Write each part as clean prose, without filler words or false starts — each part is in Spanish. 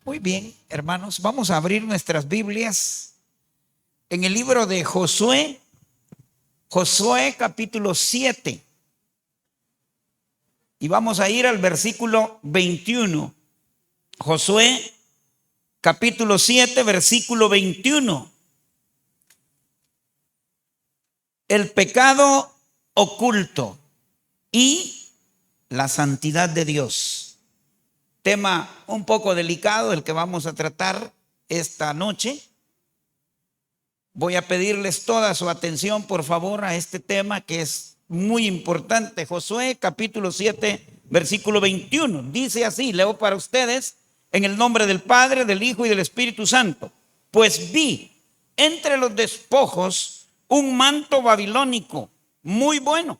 Muy bien, hermanos, vamos a abrir nuestras Biblias en el libro de Josué, capítulo 7. Y vamos a ir al versículo 21. Josué, capítulo 7, versículo 21. El pecado oculto y la santidad de Dios. Tema un poco delicado el que vamos a tratar esta noche. Voy a pedirles toda su atención, por favor, a este tema que es muy importante. Josué capítulo 7, versículo 21. Dice así, leo para ustedes en el nombre del Padre, del Hijo y del Espíritu Santo. Pues vi entre los despojos un manto babilónico muy bueno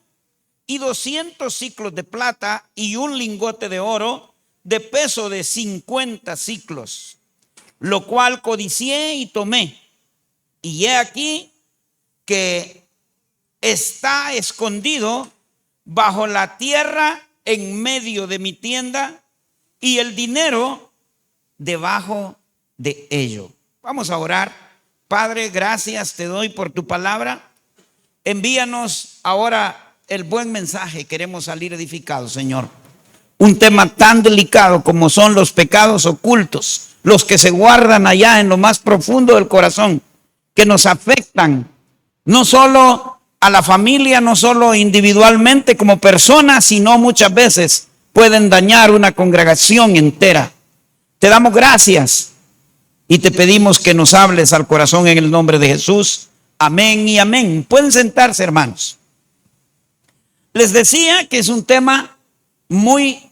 y 200 siclos de plata y un lingote de oro de peso de 50 siclos, lo cual codicié y tomé. Y he aquí que está escondido bajo la tierra en medio de mi tienda y el dinero debajo de ello. Vamos a orar. Padre, gracias te doy por tu palabra. Envíanos ahora el buen mensaje. Queremos salir edificados, Señor. Un tema tan delicado como son los pecados ocultos, los que se guardan allá en lo más profundo del corazón, que nos afectan no solo a la familia, no solo individualmente como personas, sino muchas veces pueden dañar una congregación entera. Te damos gracias y te pedimos que nos hables al corazón en el nombre de Jesús. Amén y amén. Pueden sentarse, hermanos. Les decía que es un tema muy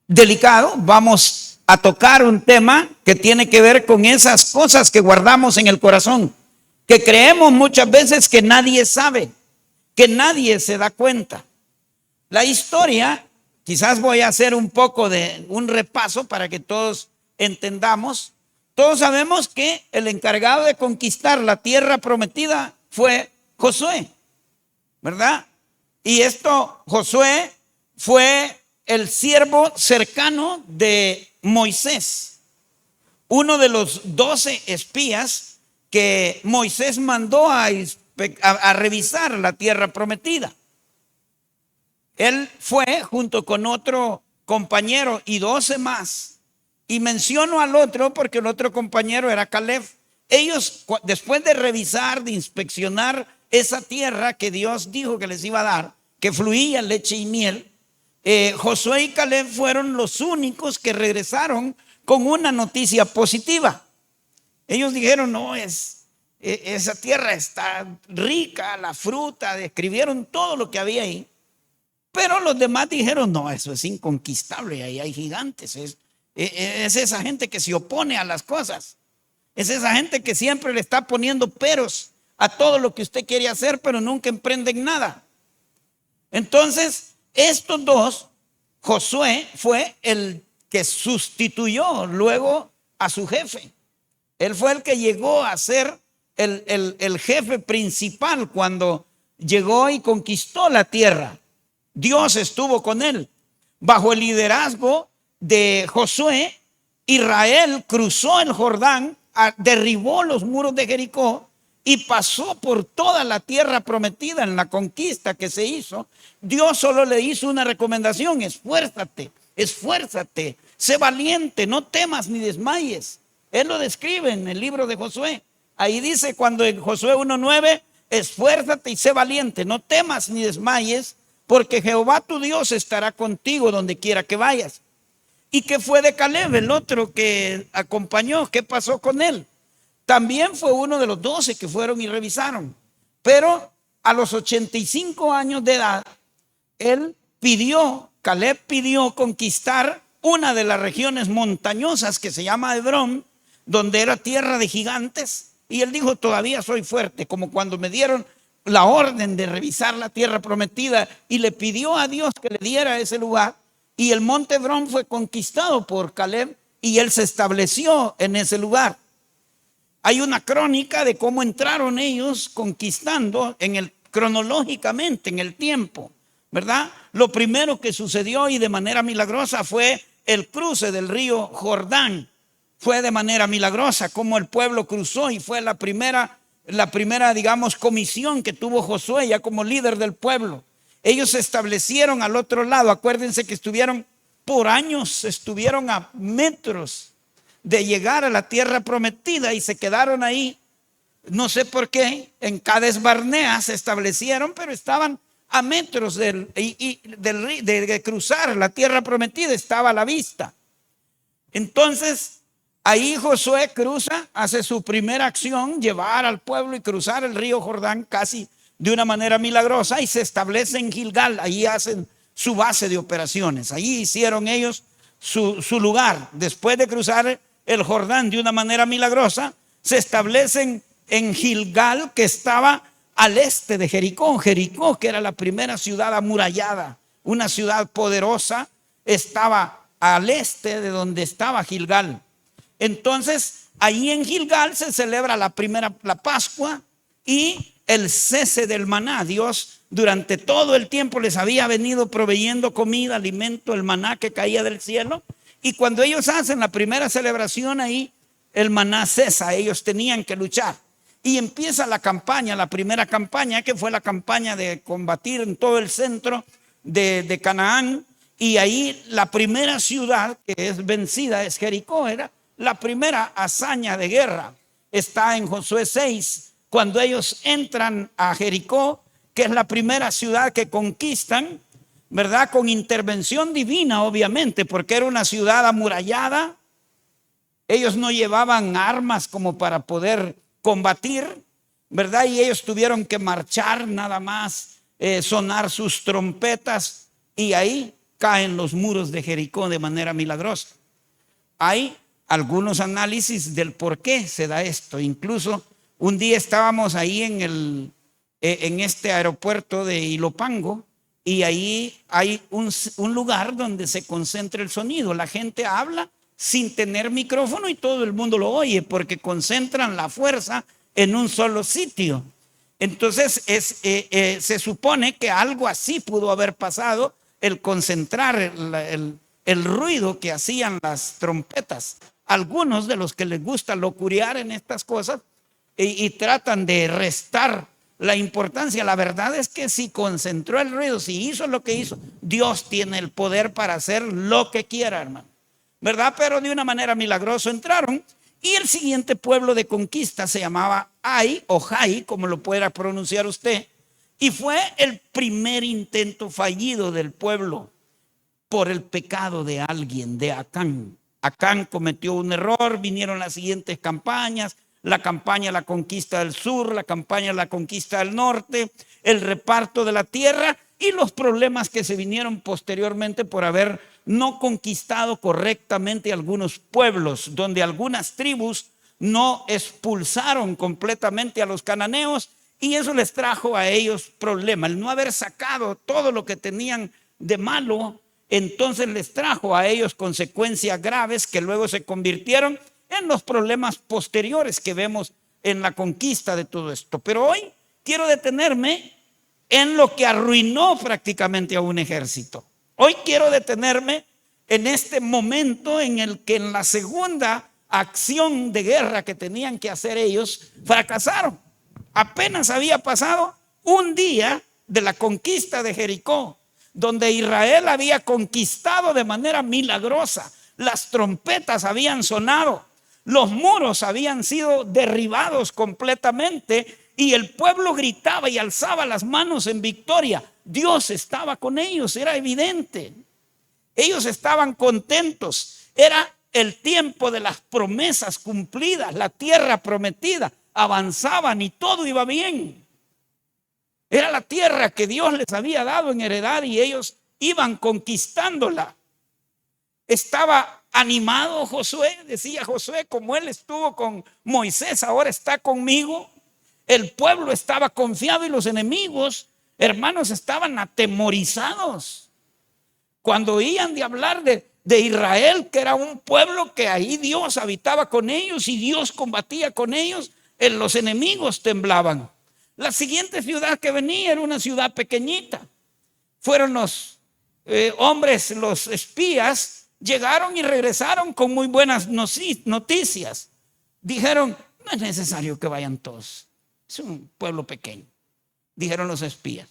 delicado. Vamos a tocar un tema que tiene que ver con esas cosas que guardamos en el corazón, que creemos muchas veces que nadie sabe, que nadie se da cuenta. La historia, quizás voy a hacer un poco de un repaso para que todos entendamos. Todos sabemos que el encargado de conquistar la tierra prometida fue Josué, ¿verdad? Y Josué fue el siervo cercano de Moisés, uno de los 12 espías que Moisés mandó a revisar la tierra prometida. Él fue junto con otro compañero y 12 más. Y menciono al otro porque el otro compañero era Caleb. Ellos, después de revisar, de inspeccionar esa tierra que Dios dijo que les iba a dar, que fluía leche y miel, Josué y Caleb fueron los únicos que regresaron con una noticia positiva. Ellos dijeron, no, esa tierra está rica, la fruta, describieron todo lo que había ahí. Pero los demás dijeron, no, eso es inconquistable, ahí hay gigantes. Es esa gente que se opone a las cosas. Es esa gente que siempre le está poniendo peros a todo lo que usted quiere hacer, pero nunca emprenden nada. Entonces, estos dos, Josué fue el que sustituyó luego a su jefe. Él fue el que llegó a ser el jefe principal cuando llegó y conquistó la tierra. Dios estuvo con él. Bajo el liderazgo de Josué, Israel cruzó el Jordán, derribó los muros de Jericó y pasó por toda la tierra prometida en la conquista que se hizo. Dios solo le hizo una recomendación: esfuérzate, sé valiente, no temas ni desmayes. Él lo describe en el libro de Josué. Ahí dice cuando en Josué 1:9, esfuérzate y sé valiente, no temas ni desmayes, porque Jehová tu Dios estará contigo donde quiera que vayas. ¿Y qué fue de Caleb, el otro que acompañó? ¿Qué pasó con él? También fue uno de los 12 que fueron y revisaron. Pero a los 85 años de edad, Caleb pidió conquistar una de las regiones montañosas que se llama Hebrón, donde era tierra de gigantes. Y él dijo, todavía soy fuerte, como cuando me dieron la orden de revisar la tierra prometida, y le pidió a Dios que le diera ese lugar. Y el monte Hebrón fue conquistado por Caleb y él se estableció en ese lugar. Hay una crónica de cómo entraron ellos conquistando cronológicamente en el tiempo, ¿verdad? lo primero que sucedió y de manera milagrosa fue el cruce del río Jordán. Fue de manera milagrosa como el pueblo cruzó y fue la primera, digamos, comisión que tuvo Josué ya como líder del pueblo. Ellos se establecieron al otro lado. Acuérdense que estuvieron por años, estuvieron a metros de llegar a la tierra prometida y se quedaron ahí. No sé por qué, en Cades Barnea se establecieron, pero estaban a metros de cruzar la tierra prometida, estaba a la vista. Entonces, ahí Josué cruza, hace su primera acción, llevar al pueblo y cruzar el río Jordán casi de una manera milagrosa y se establece en Gilgal. Ahí hacen su base de operaciones. Ahí hicieron ellos su lugar. Después de cruzar el Jordán de una manera milagrosa, se establecen en Gilgal, que estaba al este de Jericó. Jericó, que era la primera ciudad amurallada, una ciudad poderosa, estaba al este de donde estaba Gilgal. Entonces, ahí en Gilgal se celebra la Pascua y el cese del maná. Dios durante todo el tiempo les había venido proveyendo comida, alimento, el maná que caía del cielo. Y cuando ellos hacen la primera celebración ahí, el maná cesa, ellos tenían que luchar. Y empieza la campaña, la primera campaña, que fue la campaña de combatir en todo el centro de Canaán. Y ahí la primera ciudad que es vencida es Jericó. Era la primera hazaña de guerra. Está en Josué 6, cuando ellos entran a Jericó, que es la primera ciudad que conquistan, ¿verdad? Con intervención divina, obviamente, porque era una ciudad amurallada. Ellos no llevaban armas como para poder combatir, ¿verdad? Y ellos tuvieron que marchar nada más, sonar sus trompetas, y ahí caen los muros de Jericó de manera milagrosa. Hay algunos análisis del por qué se da esto. Incluso un día estábamos ahí en este aeropuerto de Ilopango, y ahí hay un lugar donde se concentra el sonido. La gente habla sin tener micrófono y todo el mundo lo oye porque concentran la fuerza en un solo sitio. Entonces se supone que algo así pudo haber pasado, el concentrar el ruido que hacían las trompetas. Algunos de los que les gusta locuriar en estas cosas y tratan de restar la importancia, la verdad es que si concentró el ruido, si hizo lo que hizo, Dios tiene el poder para hacer lo que quiera, hermano, ¿verdad? Pero de una manera milagrosa entraron. Y el siguiente pueblo de conquista se llamaba Ai o Jai, como lo pueda pronunciar usted, y fue el primer intento fallido del pueblo por el pecado de alguien, de Acán. Acán cometió un error, vinieron las siguientes campañas, la campaña de la conquista del sur, la campaña de la conquista del norte, el reparto de la tierra y los problemas que se vinieron posteriormente por haber no conquistado correctamente algunos pueblos, donde algunas tribus no expulsaron completamente a los cananeos, y eso les trajo a ellos problemas. El no haber sacado todo lo que tenían de malo, entonces les trajo a ellos consecuencias graves que luego se convirtieron en los problemas posteriores que vemos en la conquista de todo esto. Pero hoy quiero detenerme en lo que arruinó prácticamente a un ejército. Hoy quiero detenerme en este momento en el que en la segunda acción de guerra que tenían que hacer ellos, fracasaron. Apenas había pasado un día de la conquista de Jericó, donde Israel había conquistado de manera milagrosa. Las trompetas habían sonado, los muros habían sido derribados completamente, y el pueblo gritaba y alzaba las manos en victoria. Dios estaba con ellos, era evidente. Ellos estaban contentos. Era el tiempo de las promesas cumplidas, la tierra prometida. Avanzaban y todo iba bien. Era la tierra que Dios les había dado en heredad y ellos iban conquistándola. Estaba animado Josué, decía Josué, como él estuvo con Moisés, ahora está conmigo. El pueblo estaba confiado y los enemigos, hermanos, estaban atemorizados. Cuando oían de hablar de Israel, que era un pueblo que ahí Dios habitaba con ellos y Dios combatía con ellos, los enemigos temblaban. La siguiente ciudad que venía era una ciudad pequeñita. Fueron los hombres, los espías, llegaron y regresaron con muy buenas noticias. Dijeron, no es necesario que vayan todos, es un pueblo pequeño. Dijeron los espías,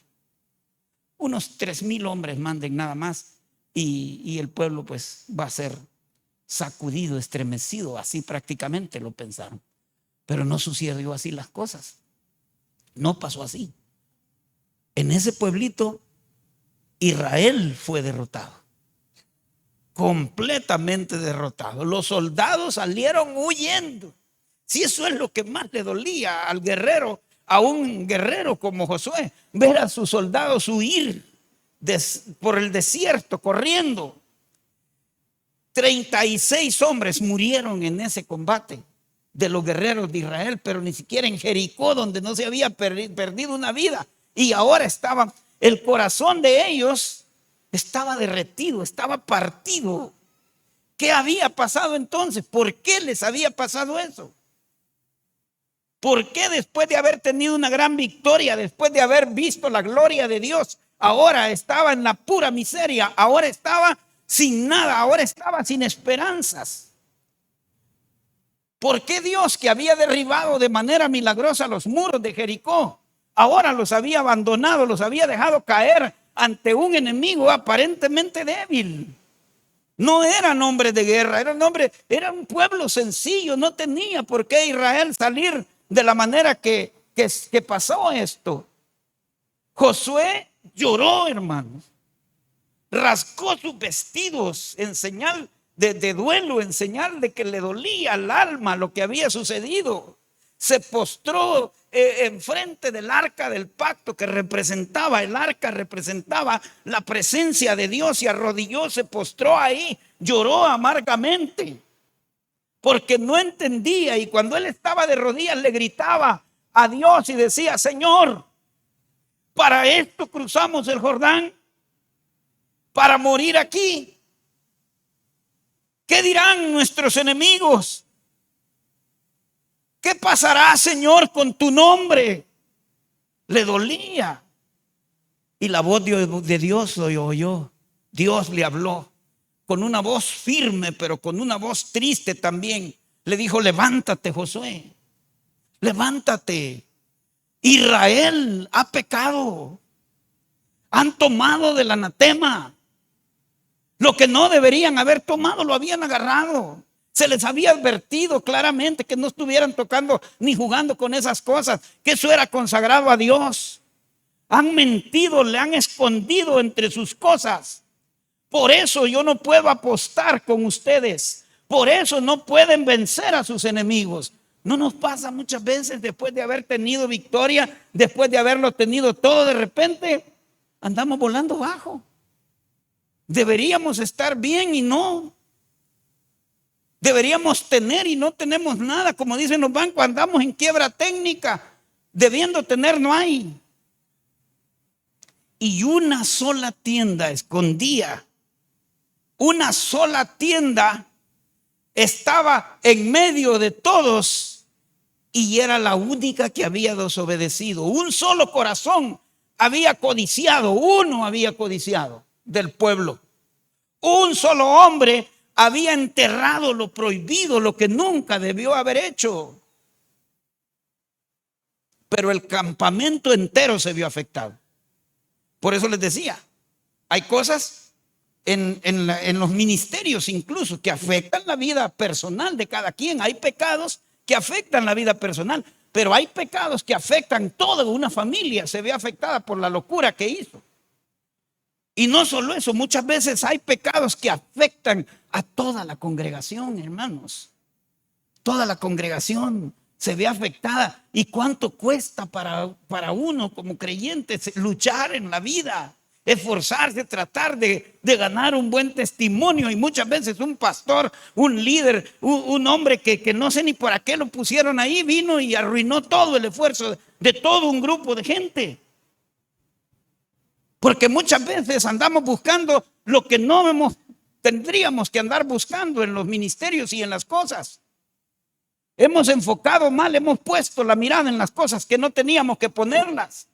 unos 3,000 hombres manden nada más y el pueblo pues va a ser sacudido, estremecido. Así prácticamente lo pensaron. Pero no sucedió así las cosas. No pasó así. En ese pueblito Israel fue derrotado, completamente derrotado. Los soldados salieron huyendo. Si eso es lo que más le dolía al guerrero, a un guerrero como Josué, ver a sus soldados huir por el desierto, corriendo. 36 hombres murieron en ese combate de los guerreros de Israel, pero ni siquiera en Jericó, donde no se había perdido una vida. Y ahora el corazón de ellos estaba derretido, estaba partido. ¿Qué había pasado entonces? ¿Por qué les había pasado eso? ¿Por qué después de haber tenido una gran victoria, después de haber visto la gloria de Dios, ahora estaba en la pura miseria, ahora estaba sin nada, ahora estaba sin esperanzas? ¿Por qué Dios, que había derribado de manera milagrosa los muros de Jericó, ahora los había abandonado, los había dejado caer ante un enemigo aparentemente débil? No eran hombres de guerra, era un pueblo sencillo. No tenía por qué Israel salir de la manera que pasó esto. Josué lloró, hermanos. Rascó sus vestidos en señal de duelo, en señal de que le dolía al alma lo que había sucedido. Se postró enfrente del arca del pacto, que el arca representaba la presencia de Dios, y arrodilló, se postró ahí, lloró amargamente porque no entendía. Y cuando él estaba de rodillas le gritaba a Dios y decía: Señor, ¿para esto cruzamos el Jordán? ¿Para morir aquí? ¿Qué dirán nuestros enemigos? ¿Qué pasará, Señor, con tu nombre? Le dolía. Y la voz de Dios lo oyó. Dios le habló con una voz firme, pero con una voz triste también. Le dijo: levántate, Josué, levántate. Israel ha pecado. Han tomado del anatema. Lo que no deberían haber tomado lo habían agarrado. Se les había advertido claramente que no estuvieran tocando ni jugando con esas cosas, que eso era consagrado a Dios. Han mentido, le han escondido entre sus cosas. Por eso yo no puedo apostar con ustedes. Por eso no pueden vencer a sus enemigos. ¿No nos pasa muchas veces, después de haber tenido victoria, después de haberlo tenido todo, de repente andamos volando bajo? Deberíamos estar bien y no. Deberíamos tener y no tenemos nada. Como dicen los bancos, andamos en quiebra técnica. Debiendo tener, no hay. Y una sola tienda escondía. Una sola tienda estaba en medio de todos y era la única que había desobedecido. Un solo corazón había codiciado, uno había codiciado del pueblo. Un solo hombre había enterrado lo prohibido, lo que nunca debió haber hecho. Pero el campamento entero se vio afectado. Por eso les decía, hay cosas en los ministerios incluso que afectan la vida personal de cada quien. Hay pecados que afectan la vida personal, pero hay pecados que afectan toda una familia. Se ve afectada por la locura que hizo. Y no solo eso, muchas veces hay pecados que afectan a toda la congregación, hermanos. Toda la congregación se ve afectada. ¿Y cuánto cuesta para uno como creyente luchar en la vida? Esforzarse, tratar de ganar un buen testimonio. Y muchas veces un pastor, un líder, un hombre que no sé ni por qué lo pusieron ahí, vino y arruinó todo el esfuerzo de todo un grupo de gente. Porque muchas veces andamos buscando lo que no tendríamos que andar buscando en los ministerios y en las cosas. Hemos enfocado mal, hemos puesto la mirada en las cosas que no teníamos que ponerlas.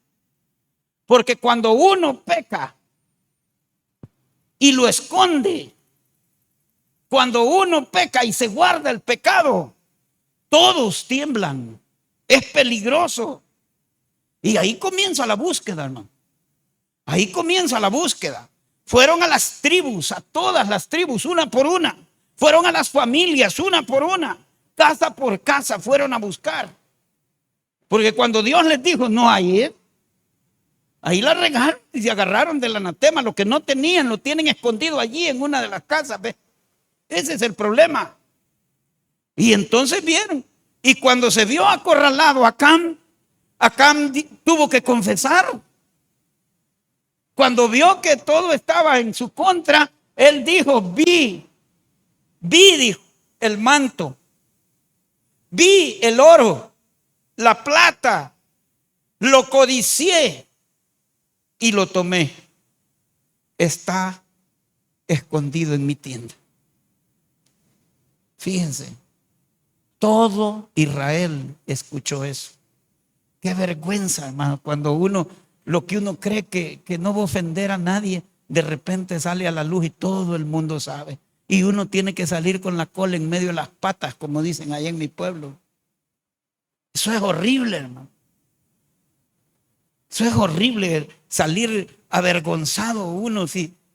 Porque cuando uno peca, y lo esconde. Cuando uno peca y se guarda el pecado, todos tiemblan. Es peligroso. Y ahí comienza la búsqueda, hermano. Ahí comienza la búsqueda. Fueron a las tribus, a todas las tribus, una por una. Fueron a las familias, una por una. Casa por casa fueron a buscar. Porque cuando Dios les dijo, no hay, ahí la regaron y se agarraron del anatema. Lo que no tenían, lo tienen escondido allí en una de las casas. ¿Ves? Ese es el problema. Y entonces vieron. Y cuando se vio acorralado Acán tuvo que confesar. Cuando vio que todo estaba en su contra, él dijo, vi, dijo, el manto, vi el oro, la plata, lo codicié y lo tomé. Está escondido en mi tienda. Fíjense, todo Israel escuchó eso. Qué vergüenza, hermano, cuando lo que uno cree que no va a ofender a nadie, de repente sale a la luz y todo el mundo sabe. Y uno tiene que salir con la cola en medio de las patas, como dicen allá en mi pueblo. Eso es horrible, hermano. Eso es horrible, salir avergonzado uno.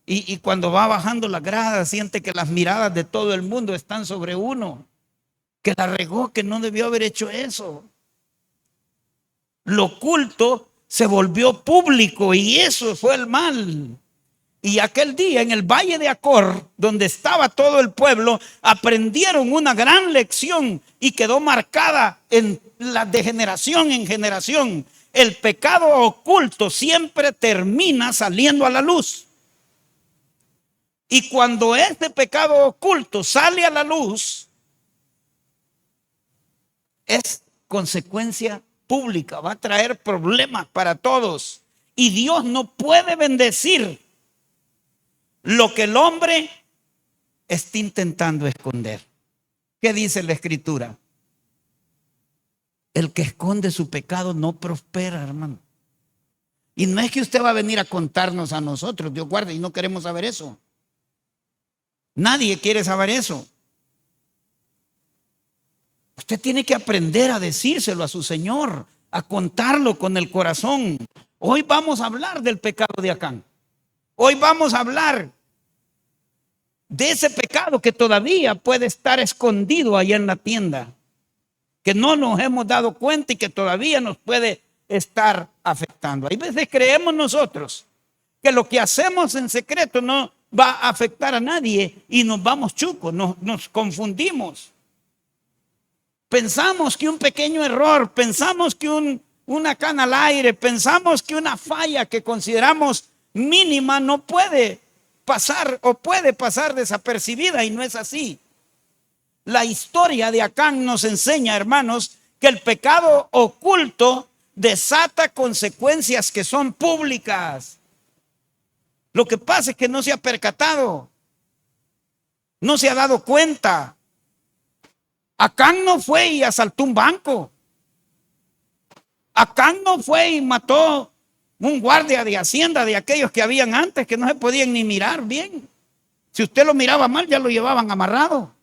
Y cuando va bajando la grada, siente que las miradas de todo el mundo están sobre uno. Que la regó, que no debió haber hecho eso. Lo oculto se volvió público y eso fue el mal. Y aquel día en el valle de Acor, donde estaba todo el pueblo, aprendieron una gran lección y quedó marcada de generación en generación. El pecado oculto siempre termina saliendo a la luz. Y cuando este pecado oculto sale a la luz, es consecuencia pública, va a traer problemas para todos. Y Dios no puede bendecir lo que el hombre está intentando esconder. ¿Qué dice la Escritura? El que esconde su pecado no prospera, hermano. Y no es que usted va a venir a contarnos a nosotros, Dios guarde, y no queremos saber eso. Nadie quiere saber eso. Usted tiene que aprender a decírselo a su Señor, a contarlo con el corazón. Hoy vamos a hablar del pecado de Acán. Hoy vamos a hablar de ese pecado que todavía puede estar escondido allá en la tienda, que no nos hemos dado cuenta y que todavía nos puede estar afectando. Hay veces creemos nosotros que lo que hacemos en secreto no va a afectar a nadie y nos vamos chucos, nos confundimos. Pensamos que un pequeño error, pensamos que una cana al aire, pensamos que una falla que consideramos mínima no puede pasar o puede pasar desapercibida, y no es así. La historia de Acán nos enseña, hermanos, que el pecado oculto desata consecuencias que son públicas. Lo que pasa es que no se ha percatado, no se ha dado cuenta. Acán no fue y asaltó un banco. Acán no fue y mató un guardia de hacienda de aquellos que habían antes, que no se podían ni mirar bien. Si usted lo miraba mal, ya lo llevaban amarrado.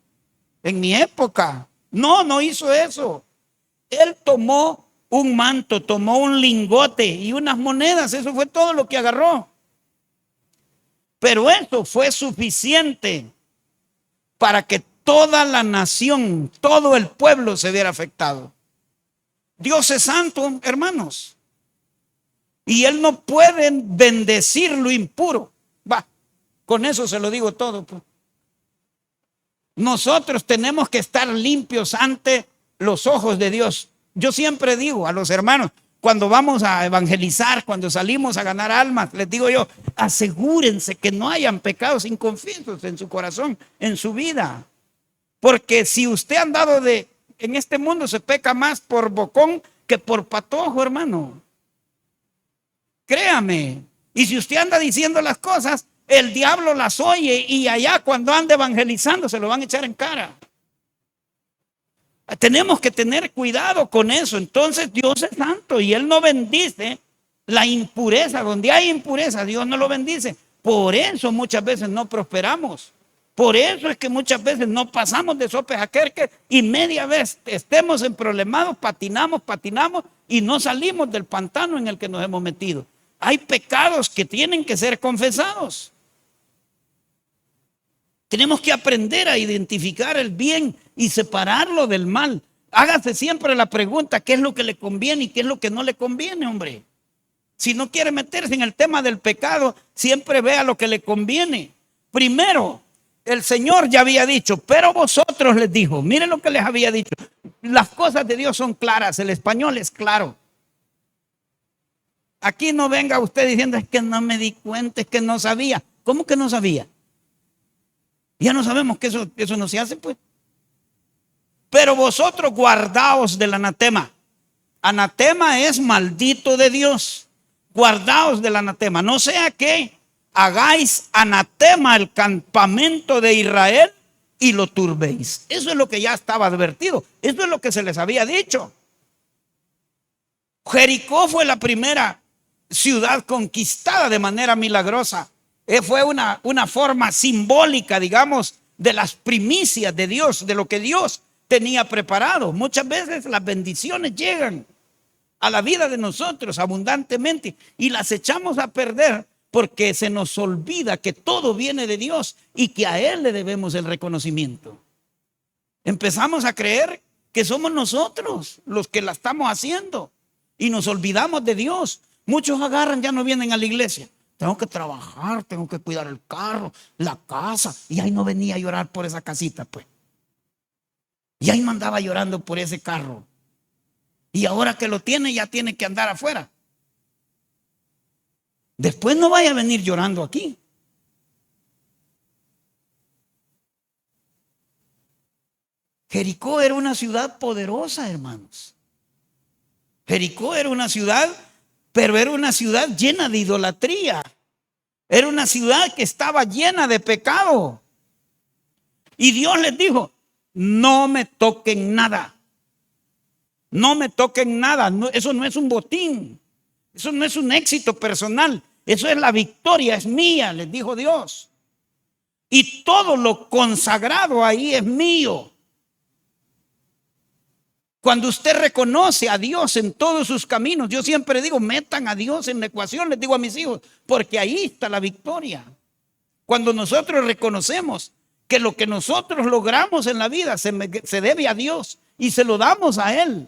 En mi época, no hizo eso. Él tomó un manto, tomó un lingote y unas monedas. Eso fue todo lo que agarró. Pero eso fue suficiente para que toda la nación, todo el pueblo se viera afectado. Dios es santo, hermanos. Y Él no puede bendecir lo impuro. Con eso se lo digo todo, pues. Nosotros tenemos que estar limpios ante los ojos de Dios. Yo siempre digo a los hermanos, cuando vamos a evangelizar, cuando salimos a ganar almas, les digo yo, asegúrense que no hayan pecados inconfesos en su corazón, en su vida. Porque si usted ha andado en este mundo, se peca más por bocón que por patojo, hermano. Créame. Y si usted anda diciendo las cosas, el diablo las oye y allá cuando ande evangelizando se lo van a echar en cara. Tenemos que tener cuidado con eso. Entonces Dios es santo y Él no bendice la impureza. Donde hay impureza, Dios no lo bendice. Por eso muchas veces no prosperamos. Por eso es que muchas veces no pasamos de sopes a querques y media vez estemos en problemados, patinamos y no salimos del pantano en el que nos hemos metido. Hay pecados que tienen que ser confesados. Tenemos que aprender a identificar el bien y separarlo del mal. Hágase siempre la pregunta, ¿qué es lo que le conviene y qué es lo que no le conviene, hombre? Si no quiere meterse en el tema del pecado, siempre vea lo que le conviene. Primero, el Señor ya había dicho, pero vosotros les dijo, miren lo que les había dicho. Las cosas de Dios son claras, el español es claro. Aquí no venga usted diciendo, es que no me di cuenta, es que no sabía. ¿Cómo que no sabía? Ya no sabemos que eso no se hace, pues. Pero vosotros guardaos del anatema. Anatema es maldito de Dios. Guardaos del anatema. No sea que hagáis anatema el campamento de Israel y lo turbéis. Eso es lo que ya estaba advertido. Eso es lo que se les había dicho. Jericó fue la primera ciudad conquistada de manera milagrosa. Fue una forma simbólica, digamos, de las primicias de Dios, de lo que Dios tenía preparado. Muchas veces las bendiciones llegan a la vida de nosotros abundantemente y las echamos a perder porque se nos olvida que todo viene de Dios y que a Él le debemos el reconocimiento. Empezamos a creer que somos nosotros los que la estamos haciendo y nos olvidamos de Dios. Muchos agarran, ya no vienen a la iglesia. Tengo que trabajar, tengo que cuidar el carro, la casa. Y ahí no venía a llorar por esa casita, pues. Y ahí no andaba llorando por ese carro. Y ahora que lo tiene, ya tiene que andar afuera. Después no vaya a venir llorando aquí. Jericó era una ciudad poderosa, hermanos. Jericó era una ciudad, pero era una ciudad llena de idolatría. Era una ciudad que estaba llena de pecado. Y Dios les dijo, no me toquen nada. No me toquen nada. No, eso no es un botín. Eso no es un éxito personal. Eso es la victoria, es mía, les dijo Dios. Y todo lo consagrado ahí es mío. Cuando usted reconoce a Dios en todos sus caminos, yo siempre digo, metan a Dios en la ecuación, les digo a mis hijos, porque ahí está la victoria. Cuando nosotros reconocemos que lo que nosotros logramos en la vida se debe a Dios y se lo damos a Él.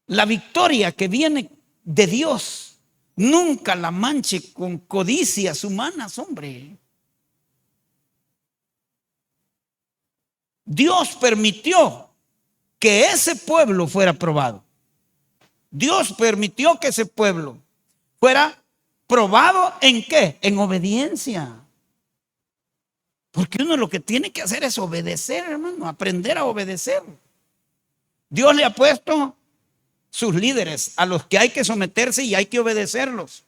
La victoria que viene de Dios, nunca la manche con codicias humanas, hombre. Dios permitió que ese pueblo fuera probado. Dios permitió que ese pueblo fuera probado ¿en qué? En obediencia. Porque uno lo que tiene que hacer es obedecer, hermano, aprender a obedecer. Dios le ha puesto sus líderes a los que hay que someterse y hay que obedecerlos.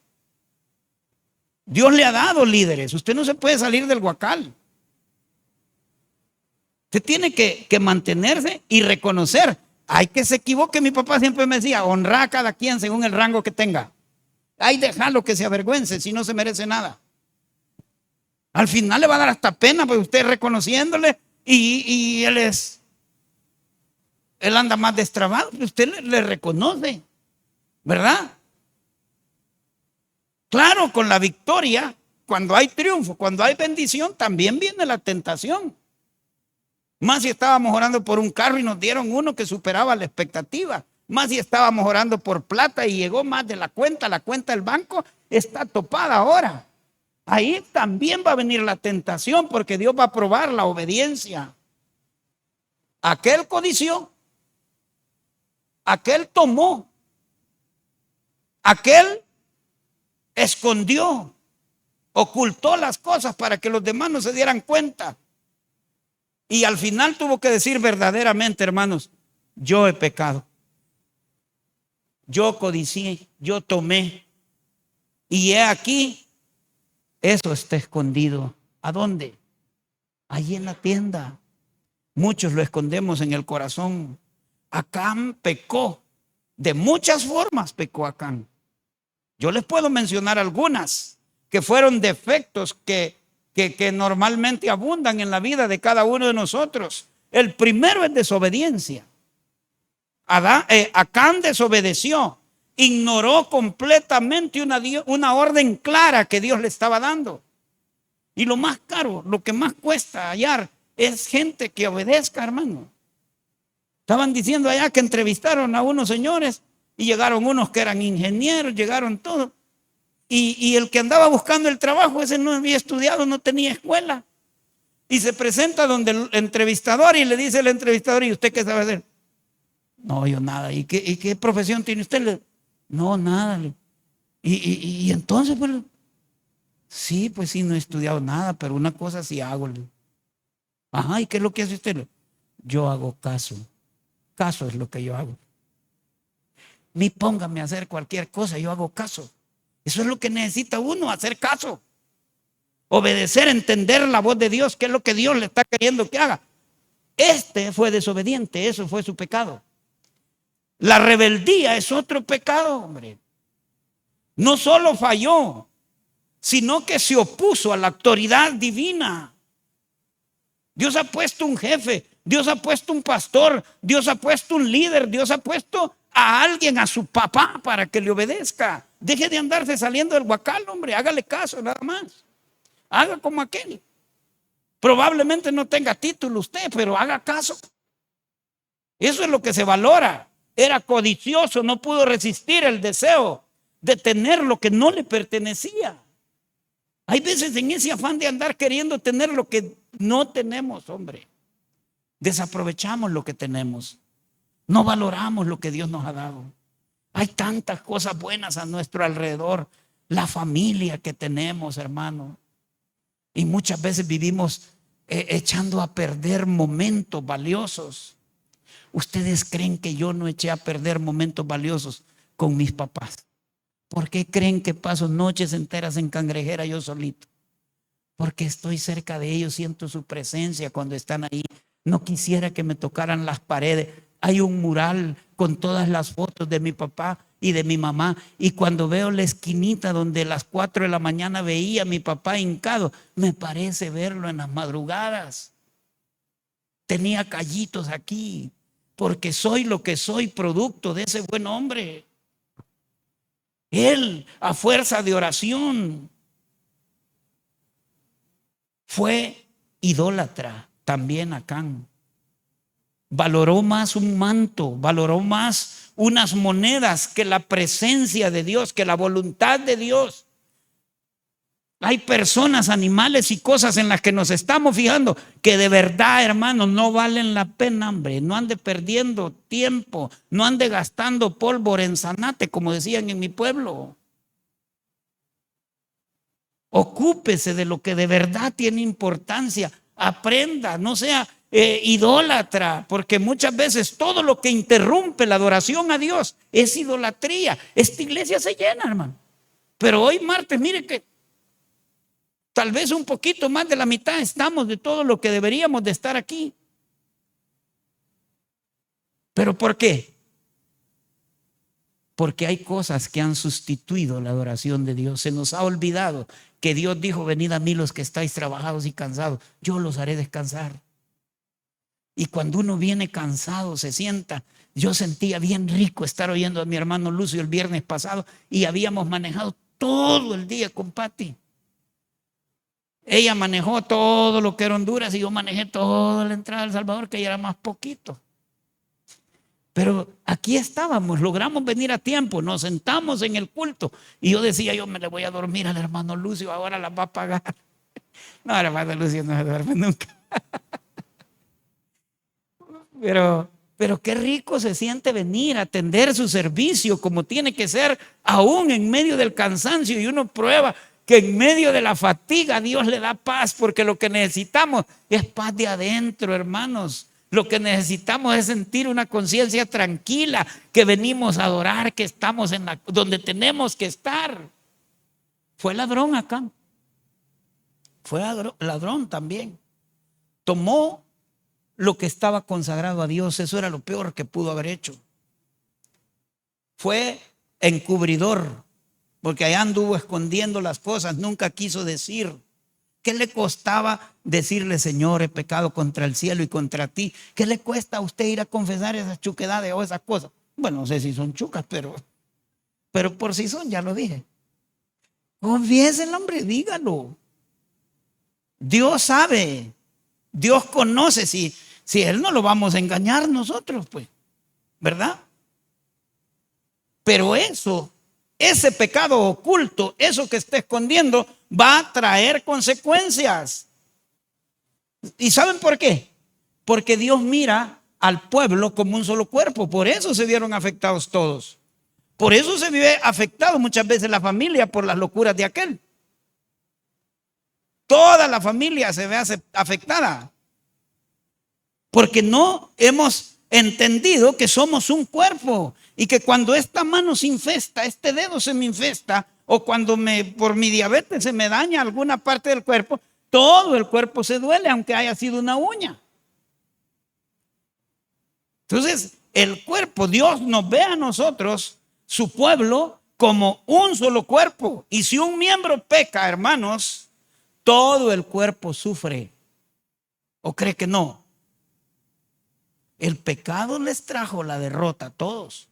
Dios le ha dado líderes. Usted no se puede salir del huacal. Usted tiene que mantenerse y reconocer. Hay que se equivoque. Mi papá siempre me decía, honra a cada quien según el rango que tenga. Hay dejarlo que se avergüence si no se merece nada. Al final le va a dar hasta pena, pues usted reconociéndole y él anda más destrabado, pero usted le reconoce, ¿verdad? Claro, con la victoria, cuando hay triunfo, cuando hay bendición, también viene la tentación. Más si estábamos orando por un carro y nos dieron uno que superaba la expectativa. Más si estábamos orando por plata y llegó más de la cuenta del banco está topada ahora. Ahí también va a venir la tentación porque Dios va a probar la obediencia. Aquel codició, aquel tomó, aquel escondió, ocultó las cosas para que los demás no se dieran cuenta. Y al final tuvo que decir verdaderamente, hermanos, yo he pecado. Yo codicié, yo tomé. Y he aquí, eso está escondido. ¿A dónde? Allí en la tienda. Muchos lo escondemos en el corazón. Acán pecó. De muchas formas pecó Acán. Yo les puedo mencionar algunas que fueron defectos que normalmente abundan en la vida de cada uno de nosotros. El primero es desobediencia. Acán desobedeció, ignoró completamente una orden clara que Dios le estaba dando. Y lo más caro, lo que más cuesta hallar es gente que obedezca, hermano. Estaban diciendo allá que entrevistaron a unos señores y llegaron unos que eran ingenieros, llegaron todos. Y el que andaba buscando el trabajo, ese no había estudiado, no tenía escuela. Y se presenta donde el entrevistador y le dice el entrevistador: ¿y usted qué sabe hacer? No, yo nada. ¿Y qué profesión tiene usted? No, nada. Y entonces, pues, sí, pues sí, no he estudiado nada, pero una cosa sí hago. Ajá, ¿y qué es lo que hace usted? Yo hago caso. Caso es lo que yo hago. Ni póngame a hacer cualquier cosa, yo hago caso. Eso es lo que necesita uno, hacer caso. Obedecer, entender la voz de Dios, qué es lo que Dios le está queriendo que haga. Este fue desobediente, eso fue su pecado. La rebeldía es otro pecado, hombre. No solo falló, sino que se opuso a la autoridad divina. Dios ha puesto un jefe, Dios ha puesto un pastor, Dios ha puesto un líder, Dios ha puesto a alguien, a su papá, para que le obedezca. Deje de andarse saliendo del huacal, hombre, hágale caso nada más. Haga como aquel. Probablemente no tenga título usted, pero haga caso. Eso es lo que se valora. Era codicioso, no pudo resistir el deseo de tener lo que no le pertenecía. Hay veces en ese afán de andar queriendo tener lo que no tenemos, hombre, desaprovechamos lo que tenemos. No valoramos lo que Dios nos ha dado. Hay tantas cosas buenas a nuestro alrededor. La familia que tenemos, hermano. Y muchas veces vivimos echando a perder momentos valiosos. ¿Ustedes creen que yo no eché a perder momentos valiosos con mis papás? ¿Por qué creen que paso noches enteras en cangrejera yo solito? Porque estoy cerca de ellos, siento su presencia cuando están ahí. No quisiera que me tocaran las paredes. Hay un mural con todas las fotos de mi papá y de mi mamá. Y cuando veo la esquinita donde a las 4 de la mañana veía a mi papá hincado, me parece verlo en las madrugadas. Tenía callitos aquí, porque soy lo que soy, producto de ese buen hombre. Él, a fuerza de oración, fue idólatra también Acán. Valoró más un manto, valoró más unas monedas que la presencia de Dios, que la voluntad de Dios. Hay personas, animales y cosas en las que nos estamos fijando que de verdad, hermanos, no valen la pena, hombre. No ande perdiendo tiempo, no ande gastando pólvora en zanate, como decían en mi pueblo. Ocúpese de lo que de verdad tiene importancia. Aprenda, no sea idólatra, porque muchas veces todo lo que interrumpe la adoración a Dios es idolatría. Esta iglesia se llena, hermano. Pero hoy martes, mire que tal vez un poquito más de la mitad estamos de todo lo que deberíamos de estar aquí. ¿Pero por qué? Porque hay cosas que han sustituido la adoración de Dios. Se nos ha olvidado que Dios dijo: venid a mí los que estáis trabajados y cansados, yo los haré descansar. Y cuando uno viene cansado, se sienta. Yo sentía bien rico estar oyendo a mi hermano Lucio el viernes pasado, y habíamos manejado todo el día con Pati. Ella manejó todo lo que era Honduras y yo manejé toda la entrada de El Salvador, que ya era más poquito. Pero aquí estábamos, logramos venir a tiempo, nos sentamos en el culto y yo decía: yo me le voy a dormir al hermano Lucio, ahora las va a pagar. No, el hermano Lucio no se duerme nunca. Pero qué rico se siente venir a atender su servicio como tiene que ser, aún en medio del cansancio, y uno prueba que en medio de la fatiga Dios le da paz, porque lo que necesitamos es paz de adentro, hermanos. Lo que necesitamos es sentir una conciencia tranquila, que venimos a adorar, que estamos donde tenemos que estar. Fue ladrón acá. Fue ladrón también. Tomó lo que estaba consagrado a Dios. Eso era lo peor que pudo haber hecho. Fue encubridor. porque allá anduvo escondiendo las cosas, nunca quiso decir. ¿Qué le costaba decirle, Señor, he pecado contra el cielo y contra ti? ¿Qué le cuesta a usted ir a confesar esas chuquedades o esas cosas? Bueno, no sé si son chucas, pero por si son, ya lo dije. Confiese el hombre, dígalo. Dios sabe, Dios conoce. Si Él no lo vamos a engañar nosotros, pues, ¿verdad? Pero ese pecado oculto, eso que está escondiendo, va a traer consecuencias. ¿Y saben por qué? Porque Dios mira al pueblo como un solo cuerpo. Por eso se vieron afectados todos. Por eso se vive afectado muchas veces la familia por las locuras de aquel. Toda la familia se ve afectada. Porque no hemos entendido que somos un cuerpo y que cuando esta mano se infesta, este dedo se me infesta, o cuando por mi diabetes se me daña alguna parte del cuerpo, todo el cuerpo se duele, aunque haya sido una uña. Entonces, el cuerpo, Dios nos ve a nosotros, su pueblo, como un solo cuerpo. Y si un miembro peca, hermanos, todo el cuerpo sufre. ¿O cree que no? El pecado les trajo la derrota a todos.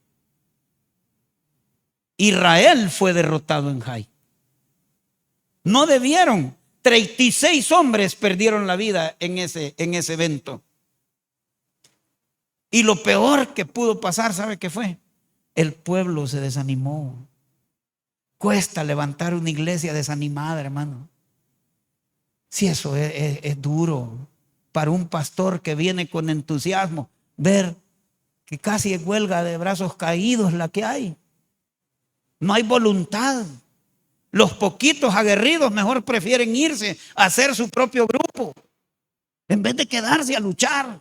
Israel fue derrotado en Jai. No debieron. 36 hombres perdieron la vida en ese evento. Y lo peor que pudo pasar, ¿sabe qué fue? El pueblo se desanimó. Cuesta levantar una iglesia desanimada, hermano. Si eso es duro para un pastor que viene con entusiasmo, ver que casi es huelga de brazos caídos la que hay. No hay voluntad. Los poquitos aguerridos mejor prefieren irse a hacer su propio grupo en vez de quedarse a luchar,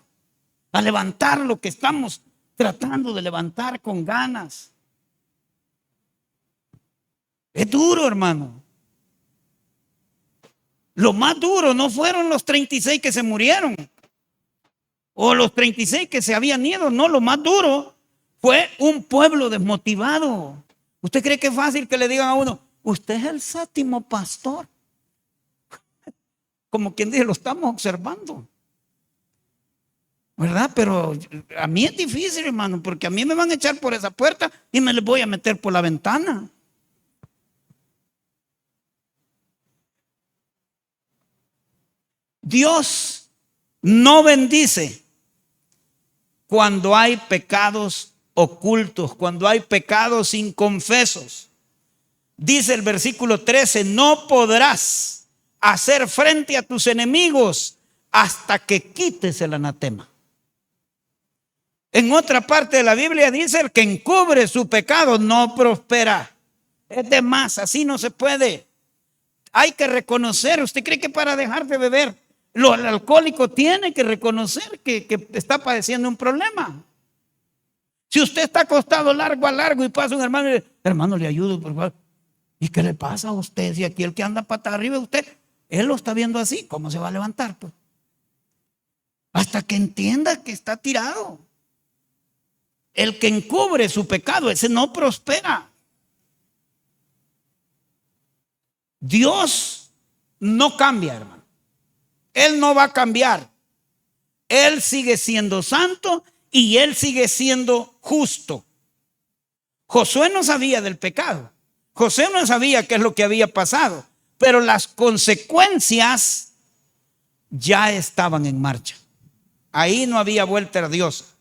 a levantar lo que estamos tratando de levantar con ganas. Es duro, hermano. Lo más duro no fueron los 36 que se murieron o los 36 que se habían ido. No, lo más duro fue un pueblo desmotivado. ¿Usted cree que es fácil que le digan a uno, usted es el séptimo pastor? Como quien dice, lo estamos observando, ¿verdad? Pero a mí es difícil, hermano, porque a mí me van a echar por esa puerta y me les voy a meter por la ventana. Dios no bendice cuando hay pecados ocultos, cuando hay pecados inconfesos. Dice el versículo 13, no podrás hacer frente a tus enemigos hasta que quites el anatema. En otra parte de la Biblia dice, el que encubre su pecado no prospera. Es de más, así no se puede. Hay que reconocer. ¿Usted cree que para dejar de beber, el alcohólico tiene que reconocer que está padeciendo un problema? Si usted está acostado largo a largo y pasa un hermano y dice, hermano, le ayudo, por favor. ¿Y qué le pasa a usted? Si aquí el que anda patas arriba es usted, él lo está viendo así, ¿cómo se va a levantar? Pues? Hasta que entienda que está tirado. El que encubre su pecado, ese no prospera. Dios no cambia, hermano. Él no va a cambiar. Él sigue siendo santo y Él sigue siendo justo. Josué no sabía del pecado. Josué no sabía qué es lo que había pasado. Pero las consecuencias ya estaban en marcha. Ahí no había vuelta a Dios.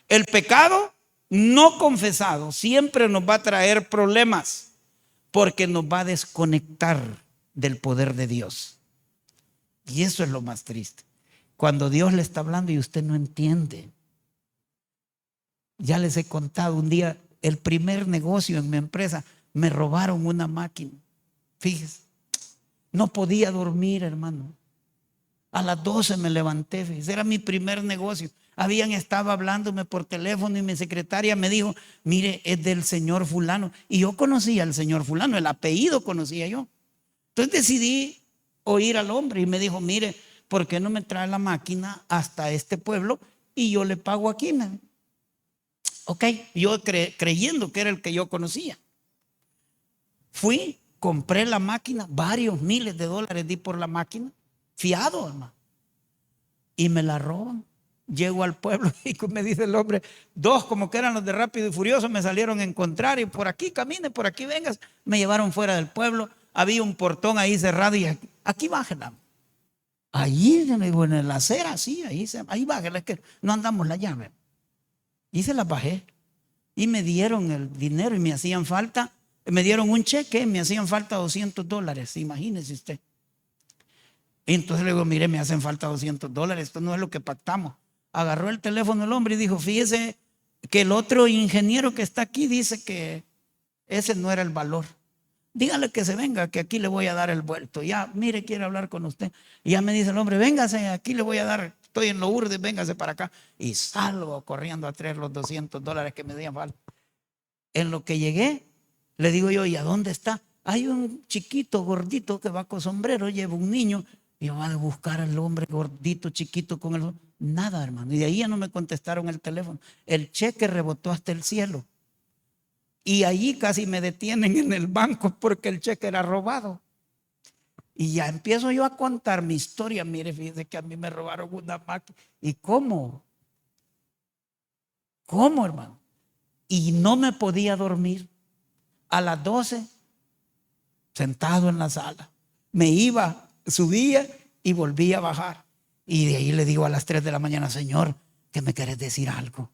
El pecado no confesado siempre nos va a traer problemas porque nos va a desconectar del poder de Dios. Y eso es lo más triste. Cuando Dios le está hablando y usted no entiende. Ya les he contado un día, el primer negocio en mi empresa, me robaron una máquina. Fíjese, no podía dormir, hermano. A las 12 me levanté, fíjese, era mi primer negocio. Habían estado hablándome por teléfono y mi secretaria me dijo, mire, es del señor fulano. Y yo conocía al señor fulano, el apellido conocía yo. Entonces decidí oír al hombre y me dijo, mire, ¿por qué no me trae la máquina hasta este pueblo y yo le pago aquí? Ok, yo creyendo que era el que yo conocía. Fui, compré la máquina, varios miles de dólares di por la máquina, fiado, hermano. Y me la roban. Llego al pueblo y me dice el hombre, dos como que eran los de Rápido y Furioso, me salieron a encontrar y por aquí camine, por aquí vengas. Me llevaron fuera del pueblo, había un portón ahí cerrado y aquí bájela. Ahí en la acera, sí, ahí bájela, es que no andamos la llave. Y se la bajé. Y me dieron el dinero y me hacían falta, me dieron un cheque, me hacían falta $200, imagínese usted. Y entonces le digo, mire, me hacen falta $200, esto no es lo que pactamos. Agarró el teléfono el hombre y dijo, fíjese que el otro ingeniero que está aquí dice que ese no era el valor. Dígale que se venga, que aquí le voy a dar el vuelto. Ya, mire, quiere hablar con usted. Y ya me dice el hombre, véngase, aquí le voy a dar, estoy en Lourdes, véngase para acá. Y salgo corriendo a traer los $200 que me hacían falta. En lo que llegué, le digo yo, ¿y a dónde está? Hay un chiquito gordito que va con sombrero, lleva un niño y va a buscar al hombre gordito, chiquito con el... Nada, hermano. Y de ahí ya no me contestaron el teléfono. El cheque rebotó hasta el cielo. Y allí casi me detienen en el banco porque el cheque era robado. Y ya empiezo yo a contar mi historia. Mire, fíjese que a mí me robaron una máquina. ¿Y cómo? ¿Cómo, hermano? Y no me podía dormir. A las 12, sentado en la sala, me iba, subía y volvía a bajar. Y de ahí le digo a las 3 de la mañana, Señor, ¿que me querés decir algo?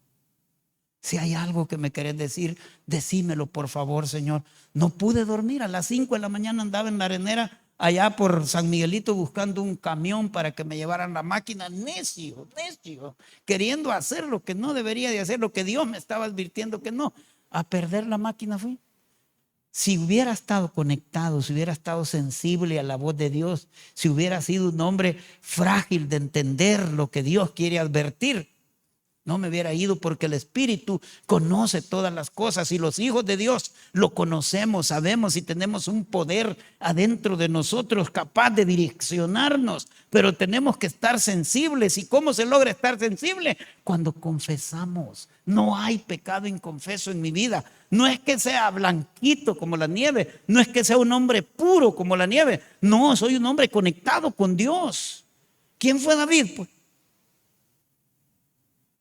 Si hay algo que me querés decir, decímelo por favor, Señor. No pude dormir. A las 5 de la mañana andaba en la arenera allá por San Miguelito buscando un camión para que me llevaran la máquina. Necio, queriendo hacer lo que no debería de hacer, lo que Dios me estaba advirtiendo que no. A perder la máquina fui. Si hubiera estado conectado, si hubiera estado sensible a la voz de Dios, si hubiera sido un hombre frágil de entender lo que Dios quiere advertir, no me hubiera ido, porque el Espíritu conoce todas las cosas y los hijos de Dios lo conocemos, sabemos y tenemos un poder adentro de nosotros capaz de direccionarnos, pero tenemos que estar sensibles. ¿Y cómo se logra estar sensible? Cuando confesamos. No hay pecado inconfeso en mi vida. No es que sea blanquito como la nieve, no es que sea un hombre puro como la nieve, no, soy un hombre conectado con Dios. ¿Quién fue David? Pues,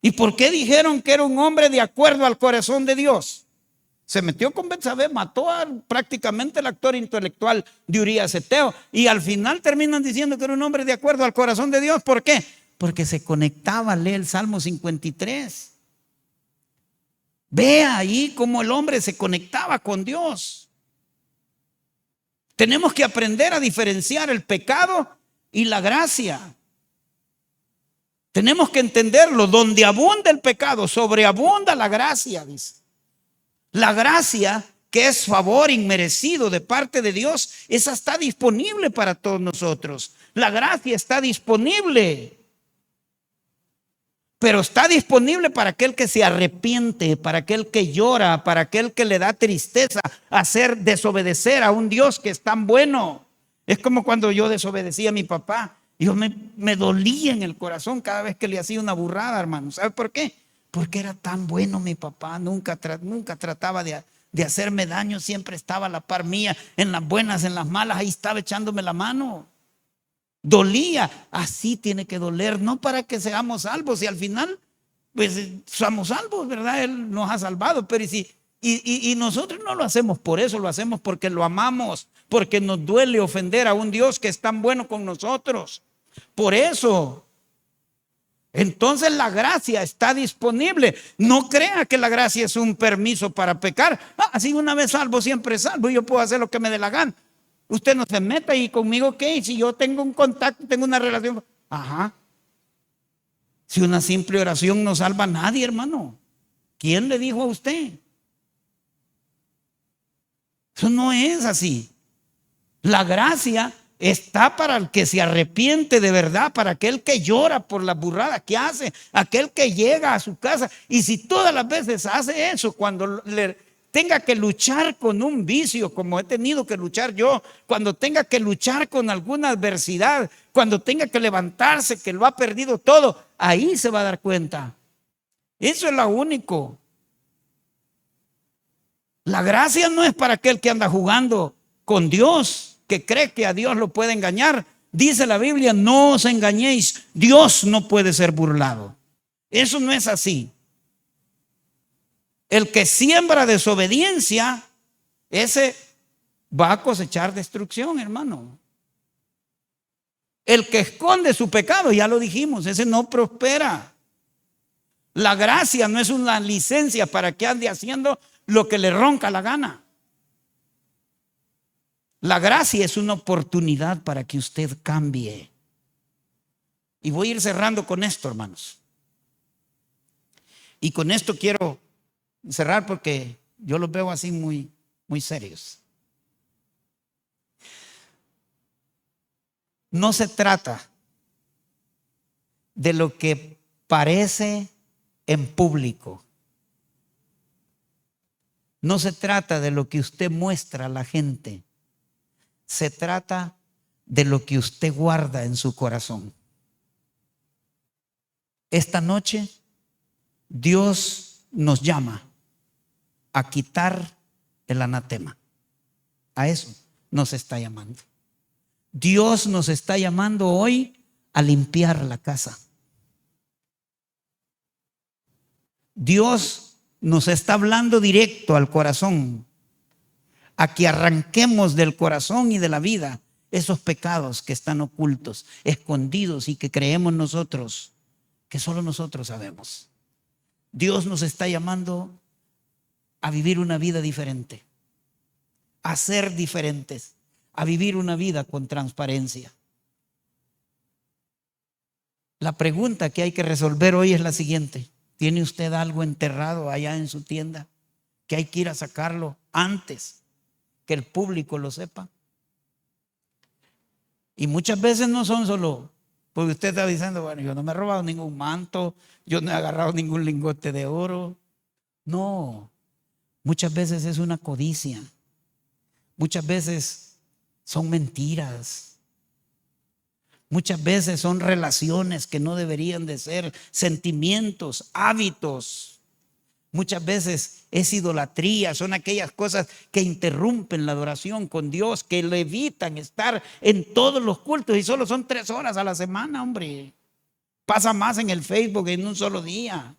¿y por qué dijeron que era un hombre de acuerdo al corazón de Dios? Se metió con Betsabé, mató a prácticamente el actor intelectual de Urías Eteo, y al final terminan diciendo que era un hombre de acuerdo al corazón de Dios. ¿Por qué? Porque se conectaba, lee el Salmo 53. Vea ahí cómo el hombre se conectaba con Dios. Tenemos que aprender a diferenciar el pecado y la gracia. Tenemos que entenderlo. Donde abunda el pecado, sobreabunda la gracia, dice. La gracia, que es favor inmerecido de parte de Dios, esa está disponible para todos nosotros. La gracia está disponible, pero está disponible para aquel que se arrepiente, para aquel que llora, para aquel que le da tristeza hacer desobedecer a un Dios que es tan bueno. Es como cuando yo desobedecí a mi papá. Yo me dolía en el corazón cada vez que le hacía una burrada, hermano. ¿Sabe por qué? Porque era tan bueno mi papá. Nunca trataba de hacerme daño. Siempre estaba a la par mía. En las buenas, en las malas, ahí estaba echándome la mano. Dolía. Así tiene que doler. No para que seamos salvos. Y al final, pues somos salvos, ¿verdad? Él nos ha salvado. Pero y nosotros no lo hacemos por eso. Lo hacemos porque lo amamos. Porque nos duele ofender a un Dios que es tan bueno con nosotros. Por eso, entonces la gracia está disponible. No crea que la gracia es un permiso para pecar. Si una vez salvo, siempre salvo. Yo puedo hacer lo que me dé la gana. Usted no se meta. ¿Y conmigo qué? Si yo tengo un contacto, tengo una relación. Ajá. Si una simple oración no salva a nadie, hermano. ¿Quién le dijo a usted? Eso no es así. La gracia está para el que se arrepiente de verdad, para aquel que llora por la burrada que hace, aquel que llega a su casa. Y si todas las veces hace eso, cuando le tenga que luchar con un vicio, como he tenido que luchar yo, cuando tenga que luchar con alguna adversidad, cuando tenga que levantarse, que lo ha perdido todo, ahí se va a dar cuenta. Eso es lo único. La gracia no es para aquel que anda jugando con Dios, que cree que a Dios lo puede engañar. Dice la Biblia, no os engañéis, Dios no puede ser burlado. Eso no es así. El que siembra desobediencia, ese va a cosechar destrucción, hermano. El que esconde su pecado, ya lo dijimos, ese no prospera. La gracia no es una licencia para que ande haciendo lo que le ronca la gana. La gracia es una oportunidad para que usted cambie. Y voy a ir cerrando con esto, hermanos. Y con esto quiero cerrar porque yo los veo así muy, muy serios. No se trata de lo que parece en público. No se trata de lo que usted muestra a la gente. Se trata de lo que usted guarda en su corazón. Esta noche Dios nos llama a quitar el anatema. A eso nos está llamando. Dios nos está llamando hoy a limpiar la casa. Dios nos está hablando directo al corazón, a que arranquemos del corazón y de la vida esos pecados que están ocultos, escondidos y que creemos nosotros que solo nosotros sabemos. Dios nos está llamando a vivir una vida diferente, a ser diferentes, a vivir una vida con transparencia. La pregunta que hay que resolver hoy es la siguiente: ¿tiene usted algo enterrado allá en su tienda que hay que ir a sacarlo antes que el público lo sepa? Y muchas veces no son solo porque usted está diciendo, bueno, yo no me he robado ningún manto, yo no he agarrado ningún lingote de oro. No, muchas veces es una codicia, muchas veces son mentiras, muchas veces son relaciones que no deberían de ser, sentimientos, hábitos. Muchas veces es idolatría, son aquellas cosas que interrumpen la adoración con Dios, que le evitan estar en todos los cultos, y solo son 3 horas a la semana, hombre. Pasa más en el Facebook en un solo día.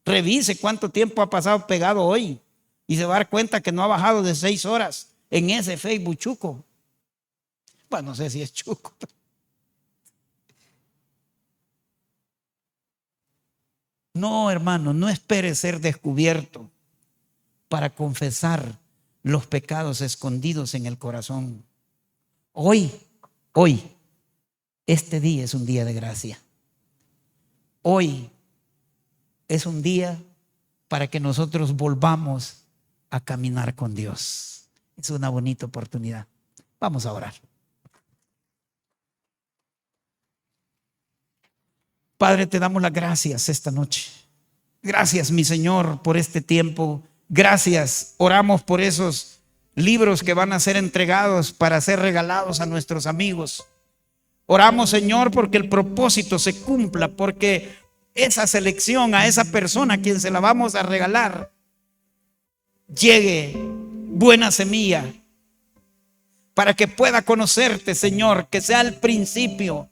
Revise cuánto tiempo ha pasado pegado hoy y se va a dar cuenta que no ha bajado de 6 horas en ese Facebook chuco. Bueno, no sé si es chuco. No, hermano, no espere ser descubierto para confesar los pecados escondidos en el corazón. Hoy, este día es un día de gracia. Hoy es un día para que nosotros volvamos a caminar con Dios. Es una bonita oportunidad. Vamos a orar. Padre, te damos las gracias esta noche. Gracias, mi Señor, por este tiempo. Gracias. Oramos por esos libros que van a ser entregados para ser regalados a nuestros amigos. Oramos, Señor, porque el propósito se cumpla, porque esa selección a esa persona a quien se la vamos a regalar llegue buena semilla para que pueda conocerte, Señor, que sea el principio